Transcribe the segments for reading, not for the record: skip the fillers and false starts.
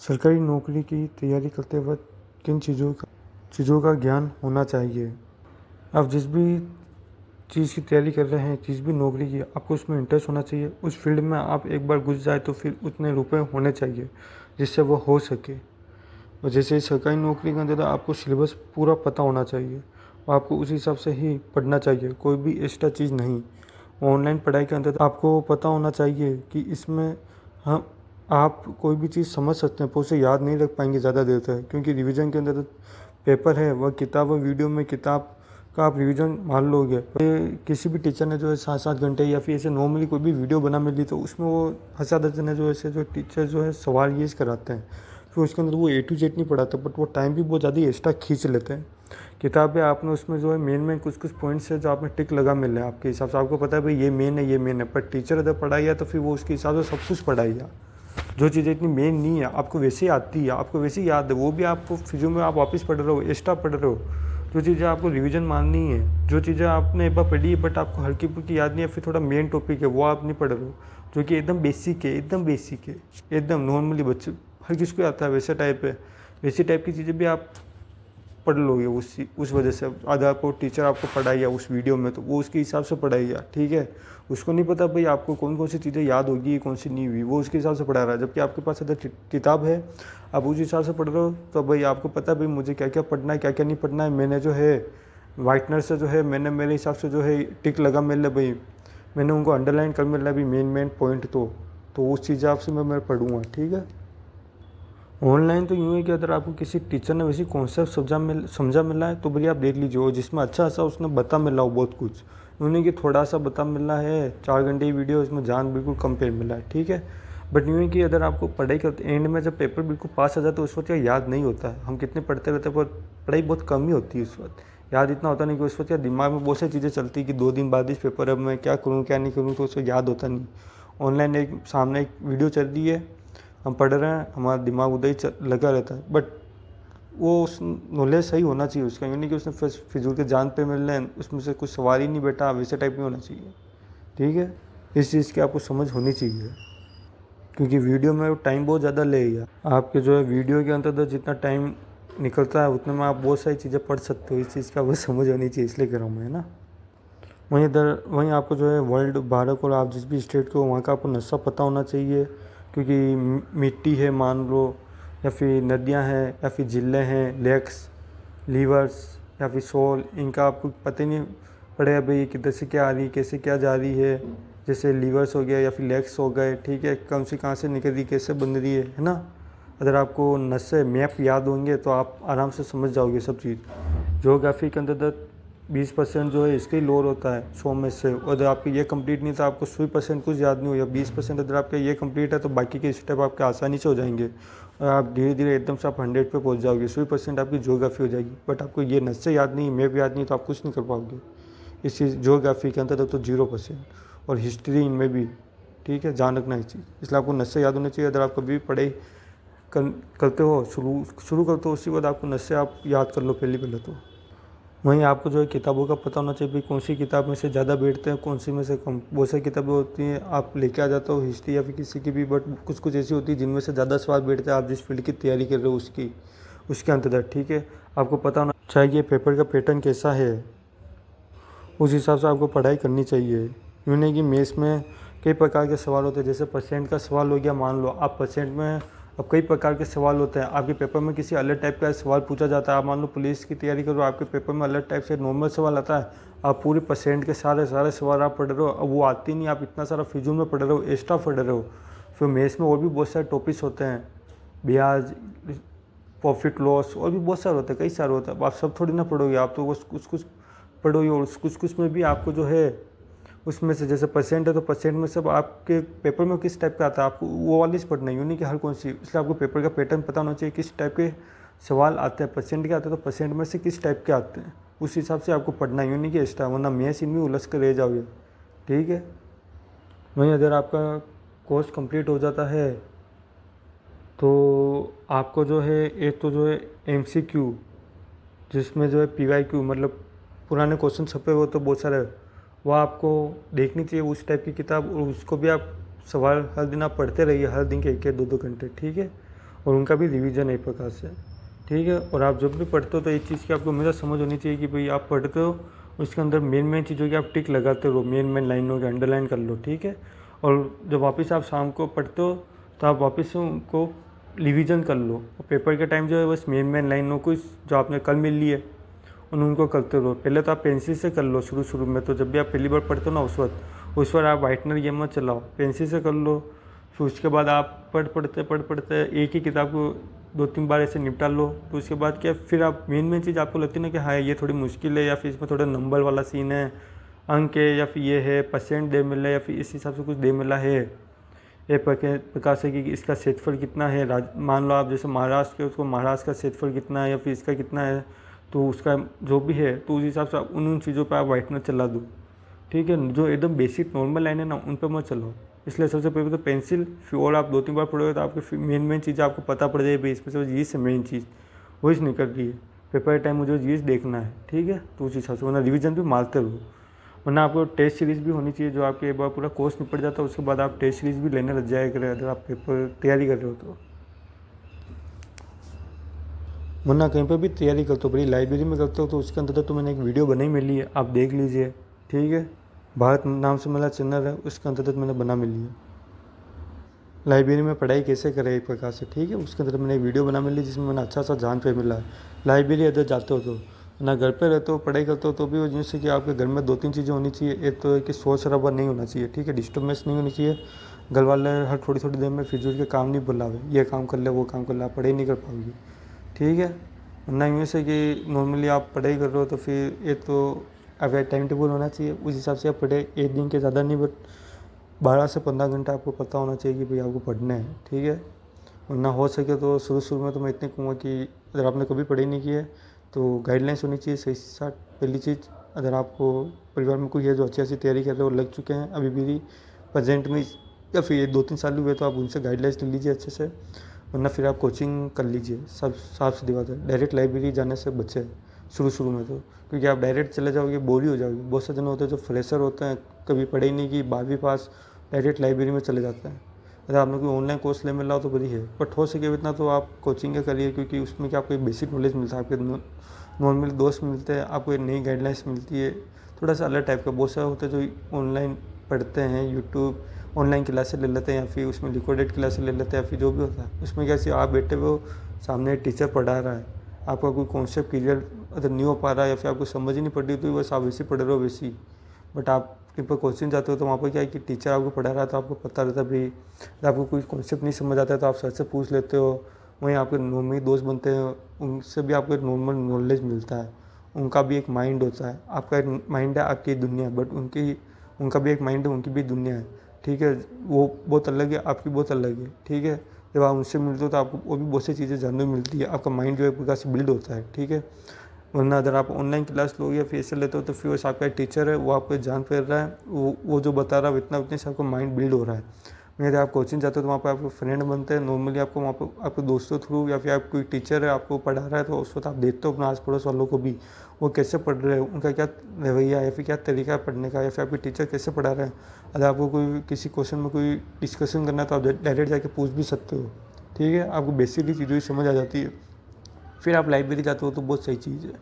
सरकारी नौकरी की तैयारी करते वक्त किन चीज़ों का ज्ञान होना चाहिए। आप जिस भी चीज़ की तैयारी कर रहे हैं, जिस भी नौकरी की, आपको उसमें इंटरेस्ट होना चाहिए। उस फील्ड में आप एक बार घुस जाए तो फिर उतने रुपए होने चाहिए जिससे वो हो सके। और जैसे सरकारी नौकरी के अंदर आपको सिलेबस पूरा पता होना चाहिए और आपको उस हिसाब से ही पढ़ना चाहिए, कोई भी एक्स्ट्रा चीज़ नहीं। ऑनलाइन पढ़ाई के अंदर आपको पता होना चाहिए कि इसमें हम आप कोई भी चीज़ समझ सकते हैं पर उसे याद नहीं रख पाएंगे ज़्यादा देर तक, क्योंकि रिवीजन के अंदर पेपर है वह किताब और वीडियो में किताब का आप रिवीजन मान लोगे। किसी भी टीचर ने जो है 7-7 घंटे या फिर ऐसे नॉर्मली कोई भी वीडियो बना मिली तो उसमें वो हंसा ने जो ऐसे जो टीचर जो है सवाल ये कराते हैं, फिर उसके अंदर वो A to Z नहीं पढ़ाते, बट वो टाइम भी बहुत ज़्यादा एक्स्ट्रा खींच लेते हैं। किताब है आपने उसमें जो है मेन कुछ पॉइंट्स है जो आपने टिक लगा मिल रहा है आपके हिसाब से, आपको पता है भाई ये मेन है ये मेन है, पर टीचर अगर पढ़ाई तो फिर वो उसके हिसाब से सब कुछ पढ़ाई। जो चीज़ें इतनी मेन नहीं है आपको वैसे ही आती है, आपको वैसे ही याद है, वो भी आपको फिजू में आप वापस पढ़ रहे हो, एक्स्ट्रा पढ़ रहे हो। जो चीज़ें आपको रिवीजन माननी है, जो चीज़ें आपने एक बार पढ़ी है बट आपको हल्की फुल्की याद नहीं है, फिर थोड़ा मेन टॉपिक है वो आप नहीं पढ़ रहे हो, जो कि एकदम बेसिक है, एकदम नॉर्मली बच्चे हर किसी को आता है वैसे टाइप है, वैसी टाइप की चीज़ें भी आप पढ़ लोगे उस वजह से। अगर आपको टीचर आपको पढ़ाई उस वीडियो में तो वो उसके हिसाब से पढ़ाई, ठीक है। उसको नहीं पता भाई आपको कौन कौन सी चीज़ें याद होगी कौन सी नहीं हुई, वो उसके हिसाब से पढ़ा रहा है। जबकि आपके पास अगर किताब है आप उस हिसाब से पढ़ रहे हो तो भाई आपको पता है भाई मुझे क्या क्या पढ़ना है क्या क्या नहीं पढ़ना है। मैंने जो है वाइटनर से जो है मैंने मेरे हिसाब से जो है टिक लगा मिल रहा भाई, मैंने उनको अंडरलाइन कर मिल रहा है भाई मेन पॉइंट, तो उस चीज़ आपसे मैं पढ़ूँगा, ठीक है। ऑनलाइन तो यूँ है कि अगर आपको किसी टीचर ने वैसी कॉन्सेप्ट समझा मिला है तो भले आप देख लीजिए, और जिसमें अच्छा उसने बता मिला हो बहुत कुछ, यूँ नहीं कि थोड़ा सा बता मिला है 4 घंटे की वीडियो इसमें जान बिल्कुल कम पे मिला है, ठीक है। बट यूँ है कि अगर आपको पढ़ाई करते एंड में जब पेपर बिल्कुल पास आ जाता है उस वक्त याद नहीं होता है, हम कितने पढ़ते रहते हैं पर पढ़ाई बहुत कम ही होती है उस वक्त, याद इतना होता नहीं कि उस वक्त यार दिमाग में बहुत सारी चीज़ें चलती है कि 2 दिन बाद इस पेपर अब मैं क्या करूँ क्या नहीं करूँ, तो उस वक्त याद होता नहीं। ऑनलाइन एक सामने एक वीडियो चल रही है, हम पढ़ रहे हैं, हमारा दिमाग उधर ही लगा रहता है, बट वो उस नॉलेज सही होना चाहिए उसका, यानी कि उसने फिजूल के जान पे मिल रहे हैं, उसमें से कुछ सवाल ही नहीं बैठा, वैसे टाइप नहीं होना चाहिए, ठीक है। इस चीज़ की आपको समझ होनी चाहिए, क्योंकि वीडियो में टाइम बहुत ज़्यादा लगेगा। आपके जो है वीडियो के अंदर जितना टाइम निकलता है उतने में आप बहुत सारी चीज़ें पढ़ सकते हो, इस चीज़ की आपको समझ होनी चाहिए, इसलिए कर रहा हूँ मैं, है ना। वहीं आपको जो है वर्ल्ड भारत और आप जिस भी स्टेट को वहाँ का आपको नक्शा पता होना चाहिए, क्योंकि मिट्टी है मान लो, या फिर नदियाँ हैं, या फिर ज़िले हैं, लेक्स, रिवर्स या फिर शॉल, इनका आपको पता ही नहीं पड़ेगा भाई किधर से क्या आ रही है कैसे क्या जा रही है। जैसे रिवर्स हो गया या फिर लेक्स हो गए, ठीक है, कौन सी कहाँ से निकल रही कैसे बन रही है ना। अगर आपको नक्शे मैप याद होंगे तो आप आराम से समझ जाओगे सब चीज़। ज्योग्राफी के अंदर 20% जो है इसका ही लोड होता है 100 में से, और अगर आपकी ये कंप्लीट नहीं तो आपको 100% कुछ याद नहीं हो, या 20% अगर आपका ये कंप्लीट है तो बाकी के स्टेप आपके आसानी से हो जाएंगे और आप धीरे धीरे एकदम से आप 100 पे पहुंच जाओगे, 100% आपकी ज्योग्राफी हो जाएगी। बट आपको ये नक्शे याद नहीं, मैप याद नहीं, तो आप कुछ नहीं कर पाओगे इस चीज़ ज्योग्राफी के अंदर तो 0%, और हिस्ट्री इनमें भी, ठीक है, ध्यान रखना इस चीज़। इसलिए आपको नक्शे याद होने चाहिए। अगर आप कभी भी पढ़ाई करते हो शुरू करते हो, उसके बाद आपको नक्शे आप याद कर लो पहले तो। वहीं आपको जो है किताबों का पता होना चाहिए भाई कौन सी किताब में से ज़्यादा बैठते हैं कौन सी में से कम। बहुत सारी किताबें होती हैं आप लेके आ जाते हो हिस्ट्री या फिर किसी की भी, बट कुछ ऐसी होती है जिनमें से ज़्यादा सवाल बैठते हैं आप जिस फील्ड की तैयारी कर रहे हो उसके अंतर्गत, ठीक है। आपको पता होना चाहिए पेपर का पैटर्न कैसा है, उस हिसाब से आपको पढ़ाई करनी चाहिए। यूँ नहीं कि मेथ्स में कई प्रकार के सवाल होते हैं, जैसे परसेंट का सवाल हो गया, मान लो आप परसेंट में अब कई प्रकार के सवाल होते हैं, आपके पेपर में किसी अलग टाइप का सवाल पूछा जाता है। आप मान लो पुलिस की तैयारी करो, आपके पेपर में अलग टाइप से नॉर्मल सवाल आता है, आप पूरे परसेंट के सारे सवाल आप पढ़ रहे हो, अब वो आती नहीं, आप इतना सारा फिजूल में पढ़ रहे हो, एक्स्ट्रा पढ़ रहे हो। फिर मेथ्स में और भी बहुत सारे टॉपिक्स होते हैं, ब्याज, प्रॉफिट लॉस, और भी बहुत सारे होते हैं, कई सारे होते हैं। आप सब थोड़ी ना पढ़ोगे, आप तो बस कुछ पढ़ोगे, और कुछ में भी आपको जो है उसमें से जैसे परसेंट है तो परसेंट में सब आपके पेपर में किस टाइप का आता है आपको वो वाली पढ़ना है, यूँ नहीं कि हर कौन सी। इसलिए आपको पेपर का पैटर्न पता होना चाहिए, किस टाइप के सवाल आते हैं, परसेंट के आते हैं तो परसेंट में से किस टाइप के आते हैं, उस हिसाब से आपको पढ़ना है, यूँ नहीं कि एक्स्ट्रा, वरना मैथ्स इनमें उलझ कर रह जाओगे, ठीक है। वहीं अगर आपका कोर्स कंप्लीट हो जाता है तो आपको जो है एक तो जो है MCQ, जिसमें जो है PYQ मतलब पुराने क्वेश्चन छपे हुए तो बहुत सारे, वह आपको देखनी चाहिए उस टाइप की किताब, और उसको भी आप सवाल हर दिन आप पढ़ते रहिए, हर दिन के 1-2 घंटे, ठीक है। और उनका भी रिवीजन है एक प्रकार से, ठीक है। और आप जब भी पढ़ते हो तो एक चीज़ की आपको हमेशा समझ होनी चाहिए कि भाई आप पढ़ते हो उसके अंदर मेन चीज़ों की आप टिक लगाते रहो, मेन लाइनों के अंडरलाइन कर लो, ठीक है। और जब वापस आप शाम को पढ़ते हो तो आप वापस उनको रिवीजन कर लो, और पेपर के टाइम जो है बस मेन लाइनों को जो आपने कल मिल ली है उनको करते रहो। पहले तो आप पेंसिल से कर लो शुरू में, तो जब भी आप पहली बार पढ़ते हो ना उस वक्त आप वाइटनर ये मत चलाओ, पेंसिल से कर लो। फिर उसके बाद आप पढ़ते एक ही किताब को 2-3 बार ऐसे निपटा लो। तो उसके बाद क्या, फिर आप मेन चीज़ आपको लगती है ना कि हाँ ये थोड़ी मुश्किल है, या फिर इसमें थोड़ा नंबर वाला सीन है, अंक है, या फिर ये है परसेंट दे मिला है, या फिर इस हिसाब से कुछ दे मिला है, ये प्रकार से कि इसका क्षेत्रफल कितना है। मान लो आप जैसे महाराष्ट्र के, उसको महाराष्ट्र का क्षेत्रफल कितना है या फिर इसका कितना है, तो उसका जो भी है तो उस हिसाब से आप उन चीज़ों पर आप वाइटनर चला दो, ठीक है। जो एकदम बेसिक नॉर्मल लाइन है ना उन पर मत चलो। इसलिए सबसे पहले तो पेंसिल, फिर और आप 2-3 बार पढ़ोगे तो आपके मेन चीज़ आपको पता पड़ जाएगी, भाई इसमें से ये से मेन चीज़ वही से निकल रही है। पेपर टाइम मुझे ये देखना है, ठीक है। तो उस हिसाब से वरना रिवीजन भी मारते रहो, वरना आपको टेस्ट सीरीज़ भी होनी चाहिए, जो आपके एक बार पूरा कोर्स निपट जाता है उसके बाद आप टेस्ट सीरीज़ भी लेने लग जाया करें अगर आप पेपर तैयारी कर रहे हो तो। वरना कहीं पर भी तैयारी करते हो, बड़ी लाइब्रेरी में करते हो तो उसके अंदर तो मैंने एक वीडियो बनाई मिली है, आप देख लीजिए, ठीक है। भारत नाम से मेरा चैनल है, उसके अंतर्गत मैंने बना मिली है लाइब्रेरी में पढ़ाई कैसे करें एक प्रकार से, ठीक है। उसके अंदर मैंने एक वीडियो बना मिली जिसमें मैंने अच्छा सा जान पे मिला है। लाइब्रेरी अगर जाते हो तो ना, घर पे रहते हो पढ़ाई करते हो तो भी जैसे कि आपके घर में 2-3 चीज़ें होनी चाहिए। एक तो है कि शोर शराबा नहीं होना चाहिए, ठीक है, डिस्टर्बेंस नहीं होनी चाहिए। घर वाले हर थोड़ी देर में फिजूल के काम नहीं बुलावे, ये काम कर ले वो काम कर ले, आप पढ़ाई नहीं कर पाओगे, ठीक है। वरना यूँ से कि नॉर्मली आप पढ़ाई कर रहे हो तो फिर एक तो अब टाइम टेबल होना चाहिए, उस हिसाब से आप पढ़े। एक दिन के ज़्यादा नहीं, बट 12 से 15 घंटा आपको पता होना चाहिए कि भाई आपको पढ़ना है, ठीक है। वरना हो सके तो शुरू में तो मैं इतने कहूँगा कि अगर आपने कभी पढ़ाई नहीं की है तो गाइडलाइंस होनी चाहिए सही साथ। पहली चीज़, अगर आपको परिवार में कोई है जो अच्छी तैयारी कर रहे हो, लग चुके हैं अभी भी प्रेजेंट में, या फिर 2-3 साल हुए तो आप उनसे गाइडलाइंस ले लीजिए अच्छे से। वरना फिर आप कोचिंग कर लीजिए, सब साफ सीधी बात है। डायरेक्ट लाइब्रेरी जाने से बचे शुरू में तो, क्योंकि आप डायरेक्ट चले जाओगे बोर ही हो जाओगे। बहुत से जन होते हैं जो फ्रेशर होते हैं, कभी पढ़ाई नहीं की, 12वीं पास, डायरेक्ट लाइब्रेरी में चले जाते हैं। अगर आपने कोई ऑनलाइन कोर्स ले मिला हो तो बड़ी है, बट हो सके इतना तो आप कोचिंग का करिए, क्योंकि उसमें क्या आपको एक बेसिक नॉलेज मिलता है, आपके नॉर्मल दोस्त मिलते हैं, आपको एक नई गाइडलाइंस मिलती है, थोड़ा सा अलग टाइप का। बहुत सारे होते हैं जो ऑनलाइन पढ़ते हैं, यूट्यूब ऑनलाइन क्लासेस ले लेते हैं, या फिर उसमें रिकॉर्डेड क्लासेस ले लेते हैं, या फिर जो भी होता है उसमें कैसे आप बैठे हुए हो, सामने टीचर पढ़ा रहा है, आपका कोई कॉन्सेप्ट क्लियर अगर नहीं हो पा रहा है या फिर आपको समझ ही नहीं पड़ रही तो बस आप वैसे पढ़ रहे हो वैसे ही। बट आप कहीं पर कोचिंग जाते हो तो वहाँ पर क्या है कि टीचर आपको पढ़ा रहा है तो आपको पता रहता है भाई, अगर आपको कोई कॉन्सेप्ट नहीं समझ आता है तो आप सर से पूछ लेते हो। वहीं आपके नॉर्मली दोस्त बनते हैं, उनसे भी आपको एक नॉर्मल नॉलेज मिलता है। उनका भी एक माइंड होता है, आपका एक माइंड है, आपकी दुनिया, बट उनका भी एक माइंड है, उनकी भी दुनिया है, ठीक है। वो बहुत अलग है, आपकी बहुत अलग है, ठीक है। जब आप उनसे मिलते हो तो आपको वो भी बहुत सी चीज़ें जानने को मिलती है, आपका माइंड जो है एक प्रकार से बिल्ड होता है, ठीक है। वरना अगर आप ऑनलाइन क्लास लोगे या फिर ऐसे लेते हो तो फिर बस आपका टीचर है, वो आपको जान फेर रहा है, वो जो बता रहा है इतना उतने से आपका माइंड बिल्ड हो रहा है। मेरे आप कोचिंग जाते हो तो वहाँ पर आपको फ्रेंड बनते हैं, नॉर्मली आपको वहाँ पर आपके दोस्तों थ्रू, या फिर आप कोई टीचर है आपको पढ़ा रहा है तो उस वक्त आप देखते हो अपना आस पड़ोस वालों को भी, वो कैसे पढ़ रहे हैं, उनका क्या रवैया है, या फिर क्या तरीका है पढ़ने का, या फिर आपके टीचर कैसे पढ़ा रहे हैं। अगर आपको कोई किसी क्वेश्चन में कोई डिस्कशन करना है तो आप डायरेक्ट जाके पूछ भी सकते हो, ठीक है। आपको बेसिकली चीज़ों की समझ आ जाती है। फिर आप लाइब्रेरी जाते हो तो बहुत सही चीज़ है,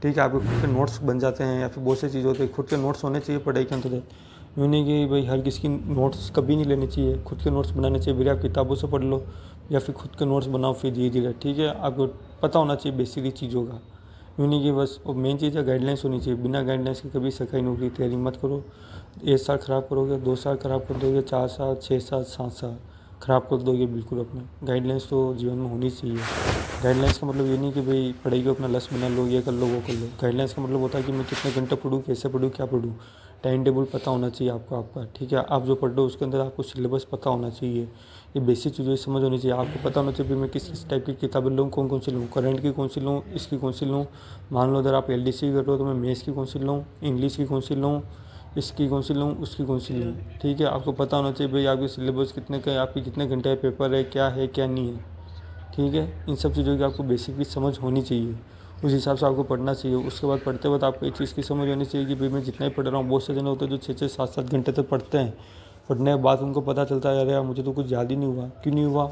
ठीक है। आपके खुद के नोट्स बन जाते हैं, या फिर बहुत सी चीज़ होती है, खुद के नोट्स होने चाहिए पढ़ाई के अंतर्गत। यूँ नहीं कि भाई हर किसी की नोट्स कभी नहीं लेने चाहिए, खुद के नोट्स बनाने चाहिए। फिर आप किताबों से पढ़ लो या फिर खुद के नोट्स बनाओ फिर धीरे धीरे, ठीक है। आपको पता होना चाहिए बेसिकली चीज़ों का। यूँ नहीं कि बस, और मेन चीज़ है गाइडलाइंस होनी चाहिए। बिना गाइडलाइंस के कभी सरकारी नौकरी की तैयारी मत करो। 1 साल ख़राब करोगे, 2 साल ख़राब कर दोगे, 4 साल, 6 साल, 7 साल ख़राब कर दोगे बिल्कुल अपने। गाइडलाइंस तो जीवन में होनी चाहिए। गाइडलाइंस का मतलब ये नहीं कि भाई पढ़ाई को अपना लक्ष्य बना लो, ये कर लो वो कर लो। गाइडलाइंस का मतलब होता है कि मैं कितने घंटे पढ़ूँ, कैसे पढ़ूँ, क्या पढ़ूँ। टाइम टेबल पता होना चाहिए आपको आपका, ठीक है। आप जो पढ़ रहे हो उसके अंदर आपको सिलेबस पता होना चाहिए। ये बेसिक चीज़ें समझ होनी चाहिए। आपको पता होना चाहिए मैं किस टाइप की किताबें लूँ, कौन सी लूँ, करंट की कौन सी लूँ, इसकी कौन सी लूँ। मान लो अगर आप LDC कर रहे हो तो मैं मैथ्स की कौन सी लूँ, इंग्लिश की कौन सी लूँ, इसकी कौन सी लूँ, उसकी कौन सी लूँ, ठीक है। आपको पता होना चाहिए भाई आपकी सिलेबस कितने का है, आपके कितने घंटे का पेपर है, क्या नहीं है, ठीक है। इन सब चीज़ों की आपको बेसिक भी समझ होनी चाहिए, उस हिसाब से आपको पढ़ना चाहिए। उसके बाद पढ़ते वक्त आपको एक चीज़ की समझ होनी चाहिए कि भाई मैं जितना ही पढ़ रहा हूँ, बहुत से जन होते हैं जो 6-6, 7-7 घंटे तक पढ़ते हैं। पढ़ने के बाद उनको पता चलता है अरे यार मुझे तो कुछ याद ही नहीं हुआ। क्यों नहीं हुआ?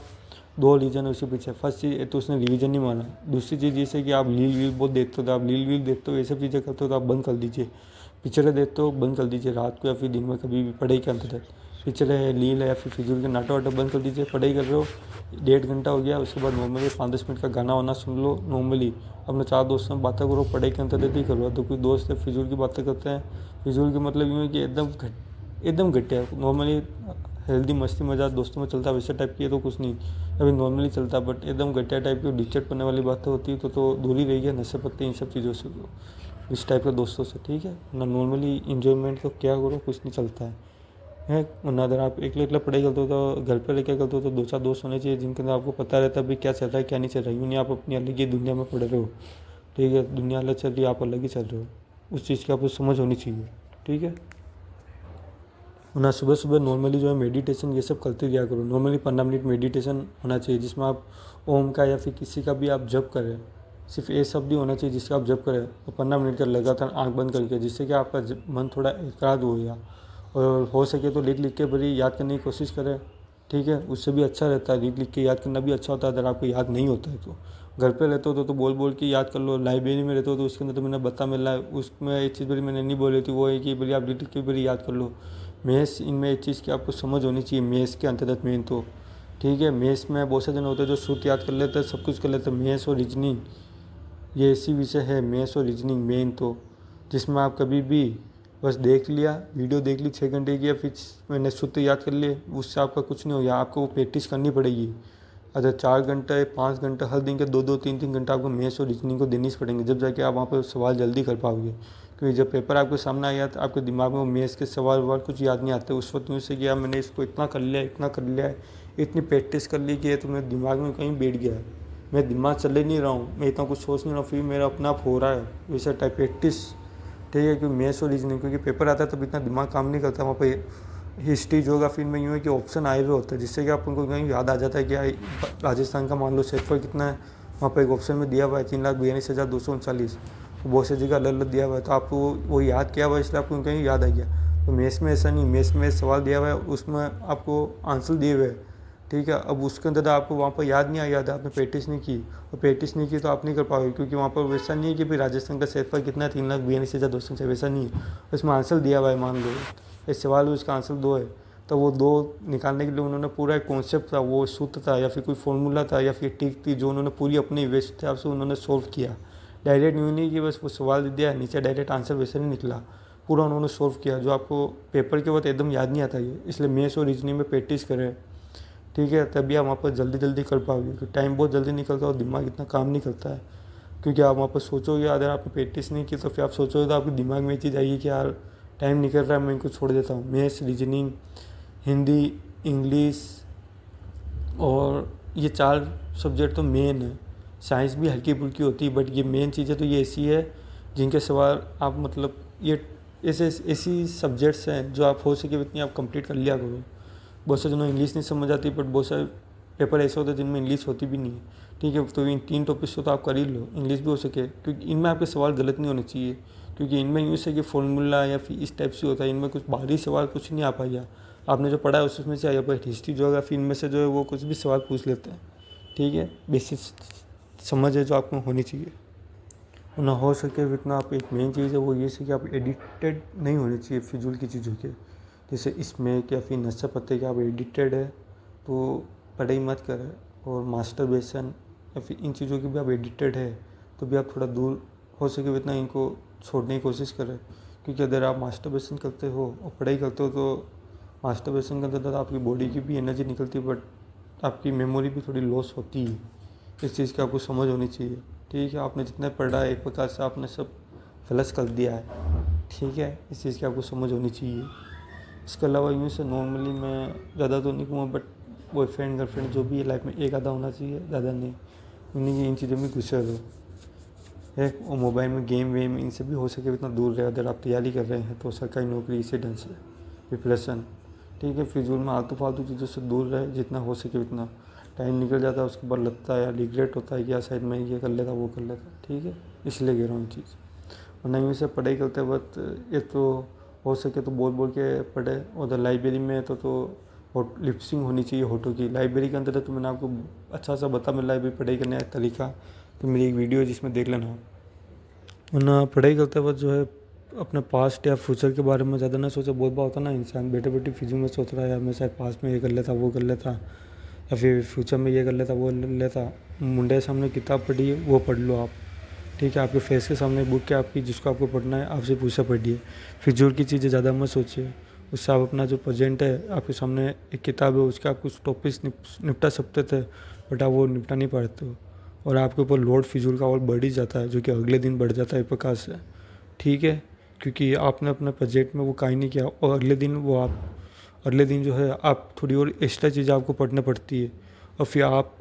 2 रीज़न है उसके पीछे। फर्स्ट चीज़ तो उसने रिवीजन नहीं माना। दूसरी चीज़ जैसे कि आप रील वील बहुत देखते हो, तो आप रील वील देखते हो, ये सब चीज़ें करते हो तो आप बंद कर दीजिए। पिक्चरें देखते हो बंद कर दीजिए, रात को या फिर दिन में कभी भी पढ़ाई के अंतर्गत। पिक्चरें है, रील है या फिर फिजूल के नाटक वाटक बंद कर दीजिए। पढ़ाई कर रहे हो, 1.5 घंटा हो गया, उसके बाद नॉर्मली 5-10 मिनट का गाना वाना सुन लो। नॉर्मली अपने 4 दोस्तों में बातें करो, पढ़ाई के अंतर्गत ही करो। तो कोई दोस्त है फिजूल की बातें करते हैं, फिजूल के मतलब यूँ है कि एकदम घटिया। नॉर्मली हेल्दी मस्ती मजाक दोस्तों में चलता है वैसे टाइप की है तो कुछ नहीं, अभी नॉर्मली चलता है, बट एकदम घटिया टाइप की डिस्टर्ब करने वाली बातें होती है तो दूर ही रहिए नशे पत्ते इन सब चीज़ों से, इस टाइप के दोस्तों से, ठीक है ना। नॉर्मली इंजॉयमेंट तो क्या करो, कुछ नहीं चलता है वरना अगर आप एकले एकले पढ़ाई करते हो तो घर पर लेके करते हो तो 2-4 दोस्त होने चाहिए जिनके अंदर आपको पता रहता है भाई क्या चल रहा है क्या नहीं चल रहा है। यूँ नहीं आप अपनी अलग ही दुनिया में पढ़ रहे हो, ठीक है, दुनिया अलग चल रही है, आप अलग ही चल रहे हो, उस चीज़ की आपको समझ होनी चाहिए, ठीक है ना। सुबह सुबह नॉर्मली जो है मेडिटेशन ये सब करते दिया करो। नॉर्मली 15 मिनट मेडिटेशन होना चाहिए जिसमें आप ओम का या फिर किसी का भी आप जप करें, सिर्फ ये शब्द ही होना चाहिए जिसका आप जप करें, और 15 मिनट का लगातार आंख बंद करके, जिससे कि आपका मन थोड़ा एकाग्र हो गया। और हो सके तो लिख लिख के बड़ी याद करने की कोशिश करें, ठीक है, उससे भी अच्छा रहता है। लिख लिख के याद करना भी अच्छा होता है। अगर आपको याद नहीं होता है तो घर पे रहते हो तो बोल बोल के याद कर लो। लाइब्रेरी में रहते हो तो उसके अंदर तो मैंने बता मिला है, उसमें एक चीज़ बड़ी मैंने नहीं बोली थी, वो है कि बड़ी आप लिख लिख के बड़ी याद कर लो। मैथ्स इनमें एक चीज़ की आपको समझ होनी चाहिए, मैथ्स के अंतर्गत मेन तो, ठीक है। मैथ्स में बहुत से जन होते हैं जो सूत्र याद कर लेते हैं, सब कुछ कर लेते हैं। मैथ्स और रीजनिंग ये ऐसी विषय है, मैथ्स और रीजनिंग मेन तो, जिसमें आप कभी भी बस देख लिया, वीडियो देख ली 6 घंटे की, या फिर मैंने सूत्र याद कर लिए, उससे आपका कुछ नहीं होगा। आपको वो प्रैक्टिस करनी पड़ेगी। अगर 4 घंटे 5 घंटे हर दिन के 2-2 3-3 घंटा आपको मैथ्स और रीजनिंग को देनी ही पड़ेंगे, जब जाके आप वहाँ पर सवाल जल्दी कर पाओगे। क्योंकि जब पेपर आपके सामने आया तो आपके दिमाग में वो मैथ्स के सवाल ववाल कुछ याद नहीं आते। उस वक्त यूँ से किया मैंने इसको इतना कर लिया है, इतनी प्रैक्टिस कर ली कि ये तो मेरे दिमाग में कहीं बैठ गया है, मैं दिमाग चले नहीं रहा हूँ, मैं इतना कुछ सोच नहीं रहा हूँ, फिर मेरा अपना आप हो रहा है वैसा टाइप प्रैक्टिस, ठीक है। क्योंकि मैथ्स और रीजनिंग क्योंकि पेपर आता है तब इतना दिमाग काम नहीं करता। वहाँ पे हिस्ट्री ज्योग्राफी में यूँ है कि ऑप्शन आए हुए होते हैं, जिससे कि आप उनको कहीं याद आ जाता है कि राजस्थान का मान लो क्षेत्रफल कितना है, वहाँ पर एक ऑप्शन में दिया हुआ है 3,42,239, बहुत सी जगह अलग अलग दिया हुआ है, तो आपको वो याद किया हुआ है इसलिए आपको कहीं याद आ गया। तो मैथ्स में ऐसा नहीं, मैथ्स में सवाल दिया हुआ है उसमें आपको आंसर दिए हुए हैं, ठीक है। अब उसके अंदर आपको वहाँ पर याद नहीं आया था, आपने प्रैक्टिस नहीं की, और प्रैक्टिस नहीं की तो आप नहीं कर पाओगे। क्योंकि वहाँ पर वैसा नहीं है कि भाई राजस्थान का क्षेत्रफल कितना है 3,42,200, वैसा नहीं है। उसमें आंसर दिया हुआ है, मान लो इस सवाल में उसका आंसर 2 है, तो वो 2 निकालने के लिए उन्होंने पूरा एक कॉन्सेप्ट था, वो सूत्र था या फिर कोई फॉर्मूला था या फिर टिक थी, जो उन्होंने पूरी अपने हिसाब से उन्होंने सोल्व किया। डायरेक्ट यूँ नहीं कि बस वो सवाल दे दिया नीचे डायरेक्ट आंसर वैसे नहीं निकला, पूरा उन्होंने सोल्व किया, जो आपको पेपर के वक्त एकदम याद नहीं आता ये। इसलिए मैथ्स और रीजनिंग में प्रैक्टिस करें, ठीक है, तभी आप वहाँ पर जल्दी जल्दी कर पाओगे। क्योंकि टाइम बहुत जल्दी निकलता है और दिमाग इतना काम नहीं करता है। क्योंकि आप वहाँ पर सोचोगे, अगर आपने प्रैक्टिस नहीं की तो फिर आप सोचोगे तो आपके दिमाग में ये चीज़ आएगी कि यार टाइम निकल रहा है, मैं इनको छोड़ देता हूँ। मैथ्स, रीजनिंग, हिंदी, इंग्लिश और ये 4 सब्जेक्ट तो मेन है। साइंस भी हल्की फुल्की होती है, बट ये मेन चीज़ें तो ये ऐसी है जिनके सवाल आप मतलब ये ऐसी सब्जेक्ट्स हैं जो आप हो सके इतनी आप कंप्लीट कर लिया करो। बहुत से जनों इंग्लिश नहीं समझ आती, बट बहुत सारे पेपर ऐसे होते हैं जिनमें इंग्लिश होती भी नहीं है, ठीक है। तो इन 3 टॉपिक्स को तो आप कर ही लो, इंग्लिश भी हो सके, क्योंकि इनमें आपके सवाल गलत नहीं होने चाहिए। क्योंकि इनमें यूँ से कि फॉर्मूला या फिर इस टाइप से होता है, इनमें कुछ बाहरी सवाल कुछ नहीं आ पाएगा। आपने जो पढ़ा है उसमें से आया, पर हिस्ट्री ज्योग्राफी इनमें से जो है वो कुछ भी सवाल पूछ लेते हैं, ठीक है। बेसिक समझ है जो आपको होनी चाहिए। ना हो सके इतना आप, एक मेन चीज़ है वो ये से कि आप एडिक्टेड नहीं होने चाहिए फिजूल की चीज़ों के, जैसे इसमें या फिर नशे पत्ते के। आप एडिक्टेड है तो पढ़ाई मत करें, और मास्टरबेशन या फिर इन चीज़ों की भी आप एडिक्टेड है तो भी आप थोड़ा दूर हो सके इतना इनको छोड़ने की कोशिश करें। क्योंकि अगर आप मास्टरबेशन करते हो और पढ़ाई करते हो तो मास्टरबेशन के अंदर आपकी बॉडी की भी एनर्जी निकलती है, बट आपकी मेमोरी भी थोड़ी लॉस होती है। इस चीज़ की आपको समझ होनी चाहिए, ठीक है। आपने जितना पढ़ा है एक प्रकार से आपने सब फ्लश कर दिया है, ठीक है। इस चीज़ की आपको समझ होनी चाहिए। इसके अलावा यूँ से नॉर्मली मैं ज़्यादा तो नहीं कहूँगा, बट बॉयफ्रेंड गर्लफ्रेंड जो भी है लाइफ में एक आधा होना चाहिए, ज़्यादा नहीं। उन्हीं की इन चीज़ों में घुसे रहो है, और मोबाइल में गेम वेम इनसे भी हो सके इतना दूर रहे। अगर आप तैयारी कर रहे हैं तो सरकारी नौकरी इसी ढंग से प्रिपरेशन, ठीक है। फिजूल में आलतू फालतू चीज़ों से दूर रहे जितना हो सके उतना। टाइम निकल जाता है उसके बाद लगता है या रिग्रेट होता है कि यार शायद मैं ये कर लेता वो कर लेता, ठीक है। इसलिए कह रहा हूँ चीज़। और नहीं से पढ़ाई करते वक्त ये तो हो सके तो बोल बोल के पढ़े, उधर लाइब्रेरी में तो लिपसिंग होनी चाहिए होठों की। लाइब्रेरी के अंदर तो मैंने आपको अच्छा सा बता मिला है भाई पढ़ाई करने का तरीका, तो मेरी एक वीडियो है जिसमें देख लेना। वरना पढ़ाई करते वक्त जो है अपने पास्ट या फ्यूचर के बारे में ज़्यादा ना सोचे। बहुत बार होता ना इंसान बैठे बैठे फिजूल में सोच रहा है यार मैं शायद पास्ट में ये कर लेता वो कर लेता, या फिर फ्यूचर में ये कर लेता वो ले लेता। मुंडे के सामने किताब पढ़िए, वो पढ़ लो आप, ठीक है। आपके फेस के सामने बुक है आपकी, जिसको आपको पढ़ना है आपसे पूछा पढ़िए। फिजूल की चीज़ें ज़्यादा मत सोचिए। उससे आप अपना जो प्रेजेंट है, आपके सामने एक किताब है उसके आप कुछ टॉपिक्स निपटा सकते थे, बट आप वो निपटा नहीं पाते हो, और आपके ऊपर लोड फिजूल का और बढ़ ही जाता है, जो कि अगले दिन बढ़ जाता है प्रकार से, ठीक है। क्योंकि आपने अपने प्रोजेक्ट में वो काई नहीं किया, और अगले दिन जो है आप थोड़ी और एक्स्ट्रा चीज़ें आपको पढ़नी पड़ती है, और फिर आप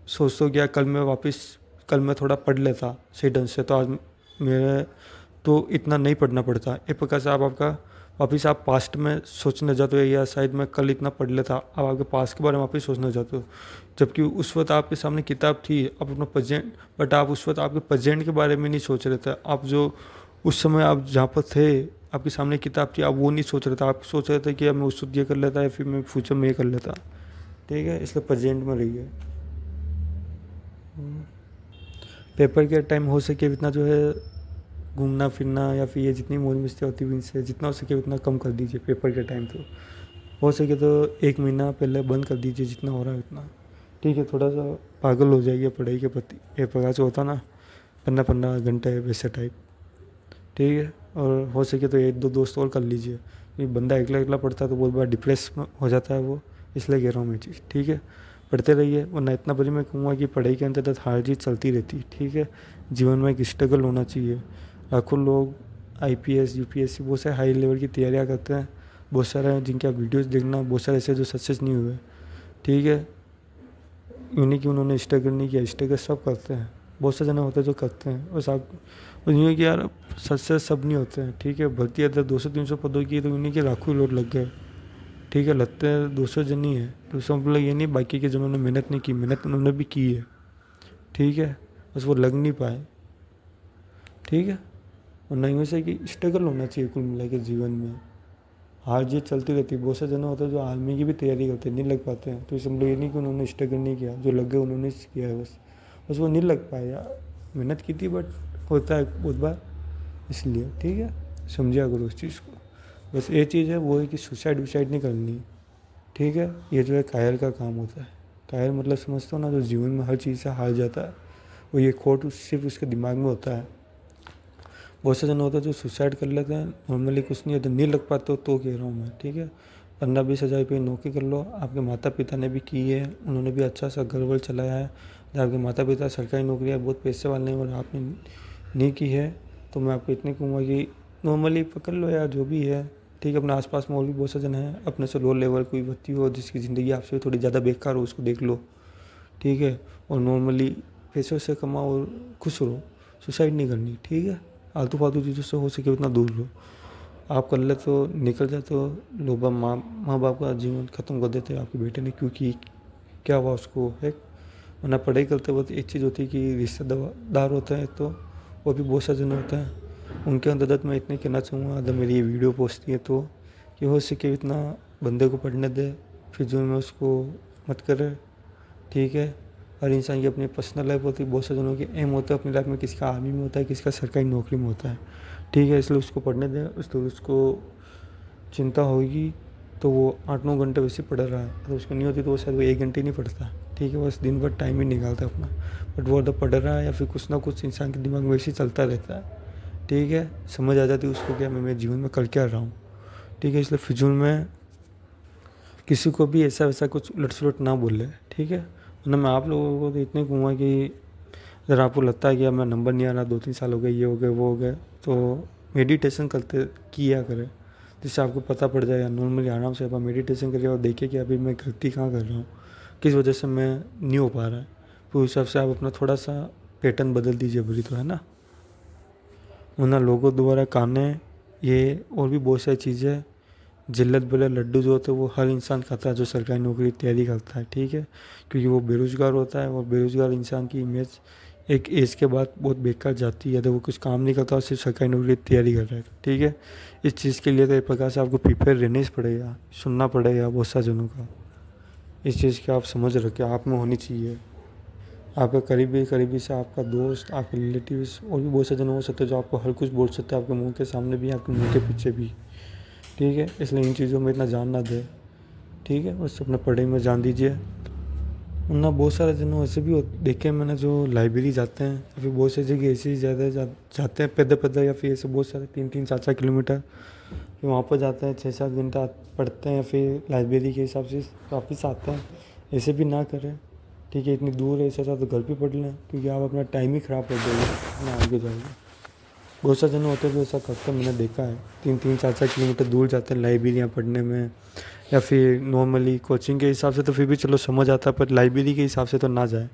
सोचते हो कि यार कल मैं थोड़ा पढ़ लेता सही ढंग से, तो आज मेरे तो इतना नहीं पढ़ना पड़ता। एक प्रकार से आपका वापस आप पास्ट में सोचने जाते हो, या शायद मैं कल इतना पढ़ लेता, आप आपके पास्ट के बारे में वापस सोचने जाते हो, जबकि उस वक्त आपके सामने किताब थी, आप अपना प्रेजेंट, बट आप उस वक्त आपके प्रेजेंट के बारे में नहीं सोच रहे थे। आप जो उस समय आप जहाँ पर थे, आपके सामने किताब थी, आप वो नहीं सोच रहे थे। आप सोच रहे थे कि अब मैं उस वक्त ये कर लेता, या फिर मैं फ्यूचर में ये कर लेता, ठीक है। इसलिए प्रेजेंट में रहिए। पेपर के टाइम हो सके इतना जो है घूमना फिरना या फिर ये जितनी मौज मस्ती होती है इनसे जितना हो सके उतना कम कर दीजिए। पेपर के टाइम तो हो सके तो 1 महीना पहले बंद कर दीजिए, जितना हो रहा है उतना, ठीक है। थोड़ा सा पागल हो जाइए पढ़ाई के प्रति, एक प्रकार से होता ना 15-15 घंटे वैसे टाइप, ठीक है। और हो सके तो 1-2 दोस्त और कर लीजिए। ये बंदा अकेला अकेला पढ़ता है तो बहुत बार डिप्रेस हो जाता है वो, इसलिए कह रहा हूँ मैं चीज़, ठीक है। पढ़ते रहिए, वरना इतना बड़ी मैं कहूँगा कि पढ़ाई के अंदर हार जीत चलती रहती है, ठीक है। जीवन में एक स्ट्रगल होना चाहिए। लाखों लोग IPS UPSC बहुत सारे हाई लेवल की तैयारियाँ करते हैं, बहुत सारे हैं जिनके आप वीडियोज़ देखना, बहुत सारे ऐसे जो सक्सेस नहीं हुए, ठीक है। यूँ नहीं कि उन्होंने स्ट्रगल नहीं किया, स्ट्रगल सब करते हैं, बहुत से जने होते हैं जो करते हैं, बस आप यूँ है कि यार सक्सेस सब नहीं होते हैं, ठीक है। भर्ती अगर 200-300 पदों की तो उन्हीं के लाखों लोग लग गए, ठीक है। लगते हैं 200 जन ही है, तो उसका मतलब ये नहीं बाकी के जिन्होंने मेहनत नहीं की, मेहनत उन्होंने भी की है, ठीक है, बस वो लग नहीं पाए, ठीक है। और नहीं वैसे कि स्ट्रगल होना चाहिए कुल मिला के जीवन में। हार जीत चलती रहती है, बहुत से जन होते हैं जो आर्मी की भी तैयारी करते हैं, नहीं लग पाते हैं, तो इसमें ये नहीं कि उन्होंने स्ट्रगल नहीं किया, जो लग गए उन्होंने किया है, बस वो नहीं लग पाए यार, मेहनत की थी, बट होता है बहुत बार, इसलिए, ठीक है। समझा करो उस चीज़ को। बस ये चीज़ है वो है कि सुसाइड वुसाइड नहीं करनी, ठीक है। ये जो है कायर का काम होता है। कायर मतलब समझते हो ना, जो जीवन में हर चीज़ से हार जाता है, वो ये खोट सिर्फ उसके दिमाग में होता है। बहुत से जन होते हैं जो सुसाइड कर लेते हैं, नॉर्मली कुछ नहीं होता, नहीं लग पाते तो कह रहा हूँ मैं, ठीक है। 15-20 हज़ार रुपये नौकरी कर लो, आपके माता पिता ने भी की है, उन्होंने भी अच्छा सा घर वर चलाया है। जब आपके माता पिता सरकारी नौकरी है, बहुत पैसे वाले हैं, और आपने नहीं की है, तो मैं आपको इतनी कहूँगा कि नॉर्मली पकड़ लो यार, जो भी है, ठीक है। अपने आसपास में और भी बहुत से जन हैं, अपने से लो लेवल कोई व्यक्ति हो जिसकी ज़िंदगी आपसे थोड़ी ज़्यादा बेकार हो, उसको देख लो, ठीक है। और नॉर्मली पैसे से कमाओ और खुश रहो, सुसाइड नहीं करनी, ठीक है। आलतू फालतू चीज़ों से हो सके उतना दूर रहो। आप कर ले तो निकल जाते तो लोग माँ बाप का जीवन ख़त्म कर देते आपके बेटे ने, क्योंकि क्या हुआ उसको है। वरना पढ़ाई करते वक्त एक चीज़ होती है कि रिश्तेदार होते हैं, तो वो भी बहुत सारे जन होते हैं, उनके अंतर्गत मैं इतने कहना चाहूँगा, अगर मेरी ये वीडियो पहुँचती है तो कि हो सके इतना बंदे को पढ़ने दे, फिर जो में उसको मत करे, ठीक है। हर इंसान की अपनी पर्सनल लाइफ होती है, बहुत से जनों की एम होता है अपनी लाइफ में, किसी का आर्मी में होता है, किसी का सरकारी नौकरी में होता है, ठीक है। इसलिए उसको पढ़ने दें, उसको चिंता होगी तो वो 8-9 घंटे वैसे पढ़ रहा है, अगर उसको नहीं होती तो वो शायद वो 1 घंटे ही नहीं पढ़ता, ठीक है। बस दिन भर टाइम ही निकालता है अपना, बट वो अगर पढ़ रहा है या फिर कुछ ना कुछ इंसान के दिमाग में वैसे ही चलता रहता है, ठीक है। समझ आ जाती है उसको क्या मैं मेरे जीवन में कर क्या रहा हूँ, ठीक है। इसलिए फिजूल में किसी को भी ऐसा वैसा कुछ उलट सुलट ना बोले, ठीक है। वरना मैं आप लोगों को तो इतने कहूँगा कि अगर आपको लगता है कि अब मैं नंबर नहीं आ रहा, 2-3 साल हो गए, ये हो गए वो हो गए, तो मेडिटेशन किया करें, जिससे आपको पता पड़ जाएगा। नॉर्मली आराम से आप मेडिटेशन करिए और देखिए कि अभी मैं गलती कहाँ कर रहा हूँ, किस वजह से मैं नहीं हो पा रहा है, तो उस हिसाब से आप अपना थोड़ा सा पैटर्न बदल दीजिए, बुरी तो है ना। वरना लोगों द्वारा खाने ये और भी बहुत सारी चीज़ें, जिल्लत भले लड्डू जो होते हैं वो हर इंसान खाता है जो सरकारी नौकरी की तैयारी करता है, ठीक है। क्योंकि वो बेरोज़गार होता है, और बेरोज़गार इंसान की इमेज एक एज के बाद बहुत बेकार जाती है, तो वो कुछ काम नहीं करता और सिर्फ सरकारी नौकरी की तैयारी कर रहा है। ठीक है, इस चीज़ के लिए तो एक प्रकार से आपको प्रिपेयर रहना ही पड़ेगा, सुनना पड़ेगा बहुत सारे जनों का। इस चीज़ की आप समझ रखें, आप में होनी चाहिए। आपका करीबी से आपका दोस्त, आपके रिलेटिव्स और भी बहुत से जन हो सकते हैं जो आपको हर कुछ बोल सकते हैं, आपके मुंह के सामने भी, आपके मुंह के पीछे भी। ठीक है, इसलिए इन चीज़ों में इतना ध्यान ना दें। ठीक है, बस अपने पढ़ाई में ध्यान दीजिए। वरना बहुत सारे जन ऐसे भी देखे हैं मैंने, जो लाइब्रेरी जाते हैं या फिर बहुत सी जगह ऐसे ही ज़्यादा जाते हैं पैदल पैदल, या फिर ऐसे बहुत सारे 3-3, 4-4 किलोमीटर, फिर वहाँ पर जाते हैं 6-7 घंटा पढ़ते हैं, फिर लाइब्रेरी के हिसाब से वापस आते हैं। ऐसे भी ना करें। ठीक है, इतनी दूर है, ऐसा तो घर पे पढ़ लें, क्योंकि आप अपना टाइम ही ख़राब कर दोगे ना आगे जाओगे। बहुत सारे जन होते हैं जो ऐसा करते हैं, मैंने देखा है। 3-3, 4-4 किलोमीटर दूर जाते हैं लाइब्रेरियाँ पढ़ने में, या फिर नॉर्मली कोचिंग के हिसाब से तो फिर भी चलो समझ आता है, पर लाइब्रेरी के हिसाब से तो ना जाए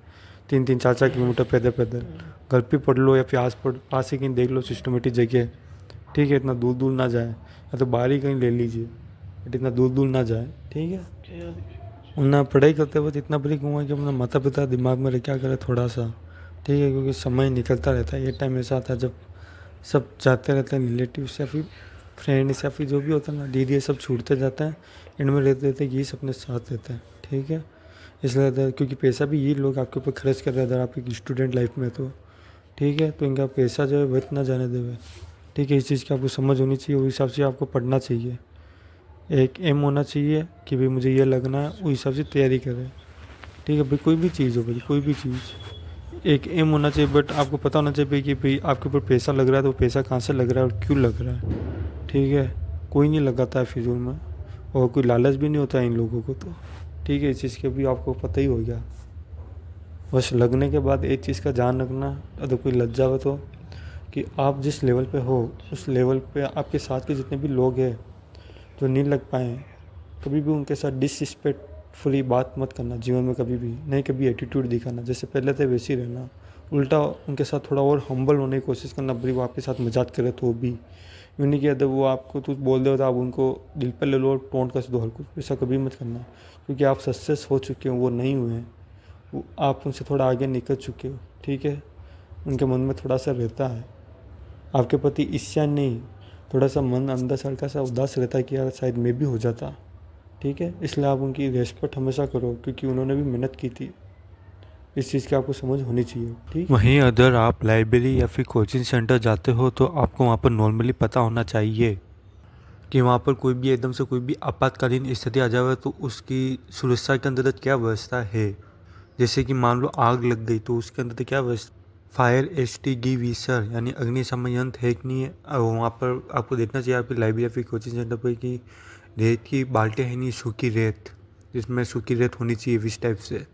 3-3, 4-4 किलोमीटर पैदल पैदल। घर पे पढ़ लो या फिर पास ही कहीं देख लो सिस्टमेटिक जगह। ठीक है, इतना दूर दूर ना जाए, या तो बाहर ही कहीं ले लीजिए, बट इतना दूर दूर ना जाए। ठीक है, ना पढ़ाई करते वक्त इतना ब्रेक हुआ कि अपना माता पिता दिमाग में रखा करे थोड़ा सा। ठीक है, क्योंकि समय निकलता रहता है, ये टाइम ऐसा आता है जब सब जाते रहते हैं, रिलेटिव्स या फिर फ्रेंड्स या फिर जो भी होता है ना, दीदी ये सब छूटते जाते हैं, इनमें रहते रहते ये सब अपने साथ रहते हैं। ठीक है, इसलिए क्योंकि पैसा भी ये लोग आपके ऊपर खर्च कर रहे हैं अगर आप एक स्टूडेंट लाइफ में तो। ठीक है, तो इनका पैसा जो है व्यर्थ ना जाने देवे। ठीक है, इस चीज़ की आपको समझ होनी चाहिए, उस हिसाब से आपको पढ़ना चाहिए। एक एम होना चाहिए कि भाई मुझे ये लगना है, उस हिसाब से तैयारी करें। ठीक है भाई, कोई भी चीज़ हो भाई, कोई भी चीज़ एक एम होना चाहिए, बट आपको पता होना चाहिए भाई कि भाई आपके ऊपर पैसा लग रहा है तो वो पैसा कहाँ से लग रहा है और क्यों लग रहा है। ठीक है, कोई नहीं लगाता है फिजूल में, और कोई लालच भी नहीं होता है इन लोगों को तो। ठीक है, इस चीज़ के भी आपको पता ही हो गया। बस लगने के बाद एक चीज़ का ध्यान रखना, अगर कोई लग जाए तो, कि आप जिस लेवल पे हो उस लेवल पे आपके साथ के जितने भी लोग हैं जो नहीं लग पाए, कभी भी उनके साथ डिसरिस्पेक्टफुली बात मत करना जीवन में, कभी भी नहीं। कभी एटीट्यूड दिखाना, जैसे पहले थे वैसे ही रहना। उल्टा उनके साथ थोड़ा और हम्बल होने की कोशिश करना, भाई वो आपके साथ मजाक करे तो भी। यूँ नहीं कि अगर वो आपको कुछ बोल दे तो आप उनको दिल पर ले लो और टोंट कर दो हर कुछ, ऐसा कभी मत करना। क्योंकि आप सक्सेस हो चुके हो, वो नहीं हुए हैं, आप उनसे थोड़ा आगे निकल चुके हो। ठीक है, उनके मन में थोड़ा सा रहता है आपके प्रति ईर्ष्या नहीं, थोड़ा सा मन अंदर से हल्का सा उदास रहता है कि यार शायद मैं भी हो जाता। ठीक है, इसलिए आप उनकी रेस्पेक्ट हमेशा करो, क्योंकि उन्होंने भी मेहनत की थी। इस चीज़ की आपको समझ होनी चाहिए। ठीक, वहीं अगर आप लाइब्रेरी या फिर कोचिंग सेंटर जाते हो तो आपको वहाँ पर नॉर्मली पता होना चाहिए कि वहाँ पर कोई भी एकदम से कोई भी आपातकालीन स्थिति आ जाए तो उसकी सुरक्षा के अंतर्गत क्या व्यवस्था है। जैसे कि मान लो आग लग गई तो उसके अंदर क्या व्यवस्था, फायर एक्सटिंग्विशर यानी अग्निशमन यंत्र है कि नहीं है। और वहाँ पर आपको देखना चाहिए आपकी लाइब्रेरी या फिर कोचिंग सेंटर पर कि रेत की बाल्टी है नहीं, सूखी रेत, जिसमें सूखी रेत होनी चाहिए इस टाइप से।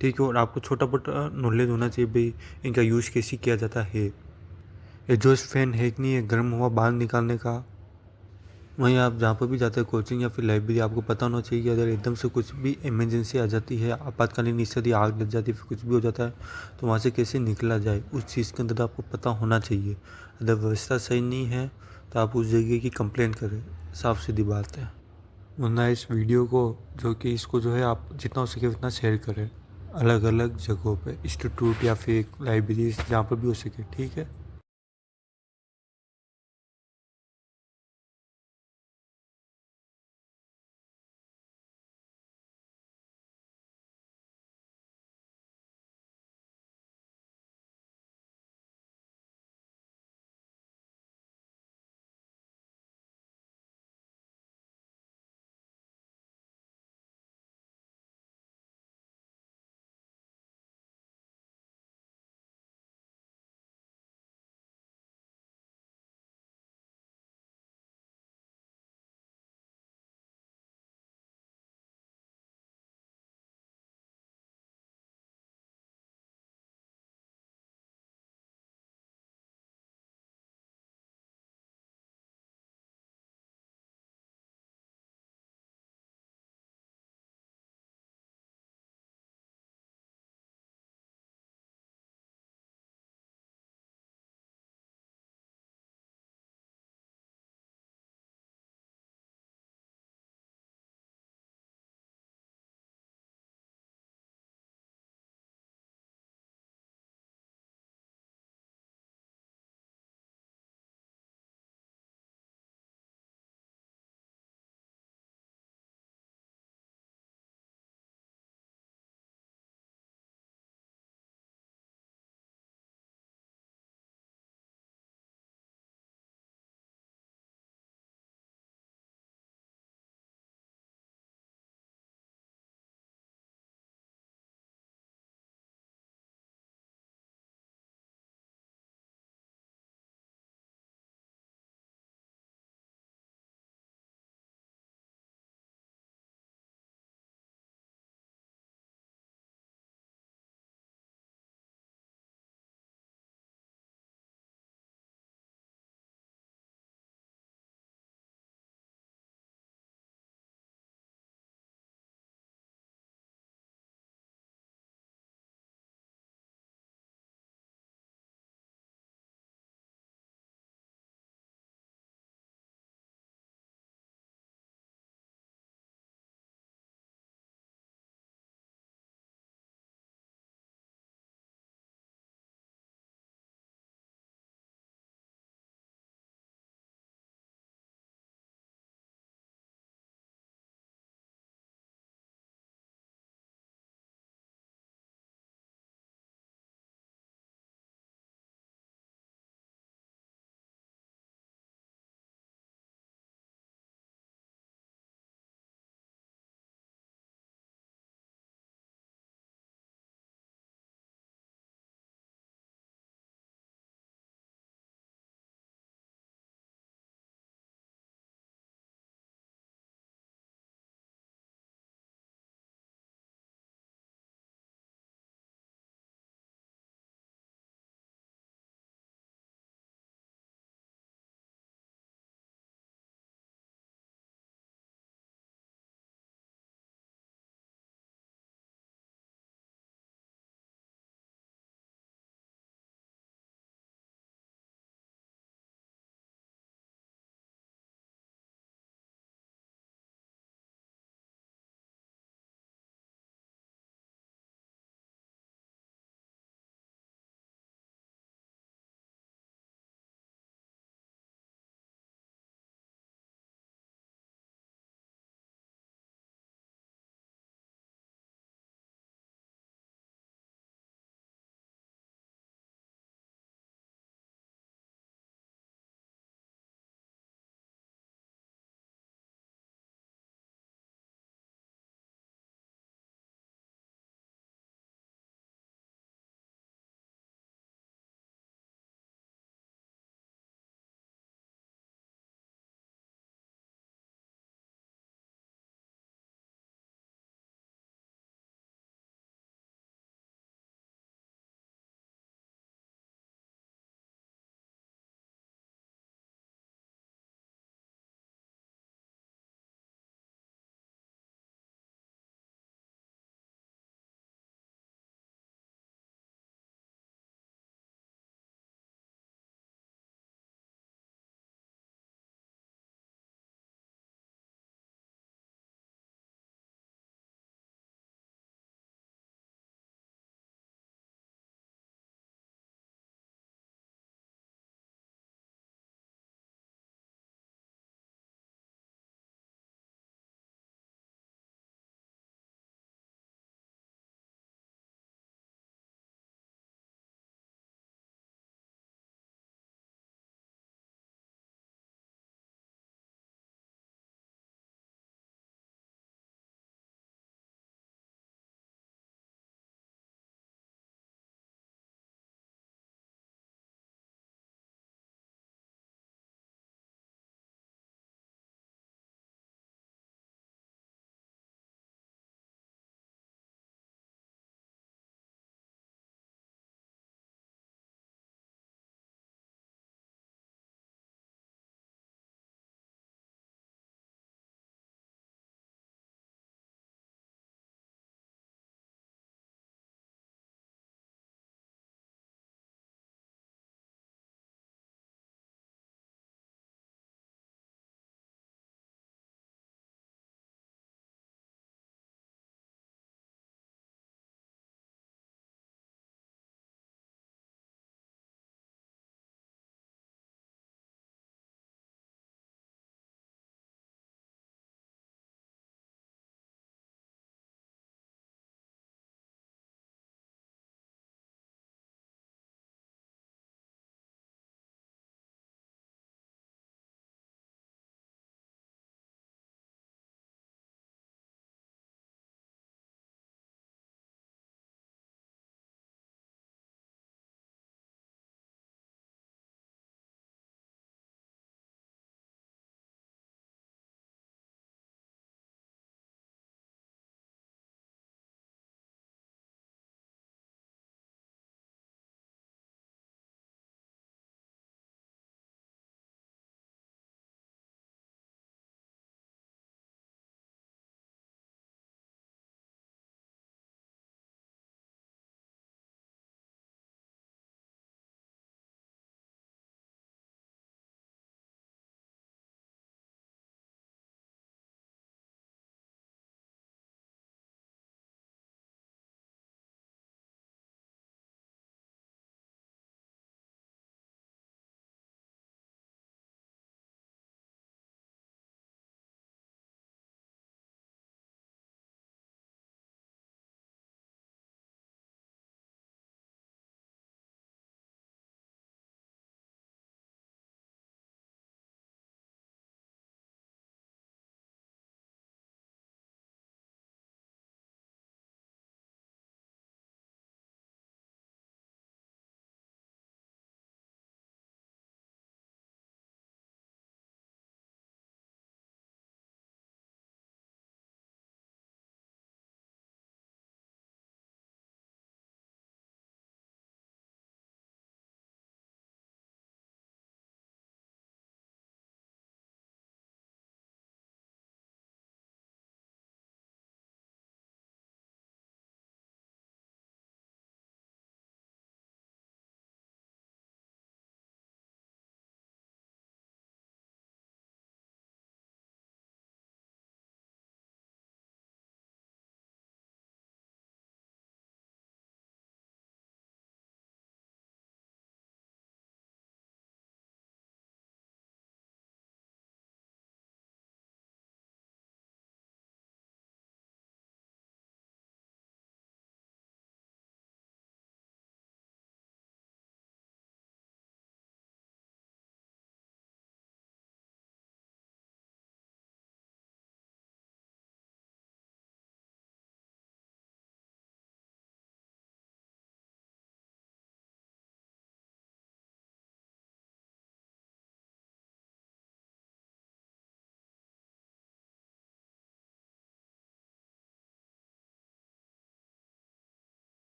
ठीक है, और आपको छोटा मोटा नॉलेज होना चाहिए भाई इनका यूज़ कैसे किया जाता है। एग्जॉस्ट फैन है कि नहीं है, गर्म हवा बाहर निकालने का। वहीं आप जहाँ पर भी जाते हैं कोचिंग या फिर लाइब्रेरी, आपको पता होना चाहिए कि अगर एकदम से कुछ भी इमरजेंसी आ जाती है, आपातकालीन स्थिति, आग लग जाती है, फिर कुछ भी हो जाता है, तो वहाँ से कैसे निकला जाए उस चीज़ के अंदर आपको पता होना चाहिए। अगर व्यवस्था सही नहीं है तो आप उस जगह की कंप्लेंट करें, साफ सीधी बात है। वरना इस वीडियो को जो कि इसको जो है आप जितना हो सके उतना शेयर करें अलग अलग जगहों पर, इंस्टीट्यूट या फिर लाइब्रेरी, जहाँ पर भी हो सके। ठीक है।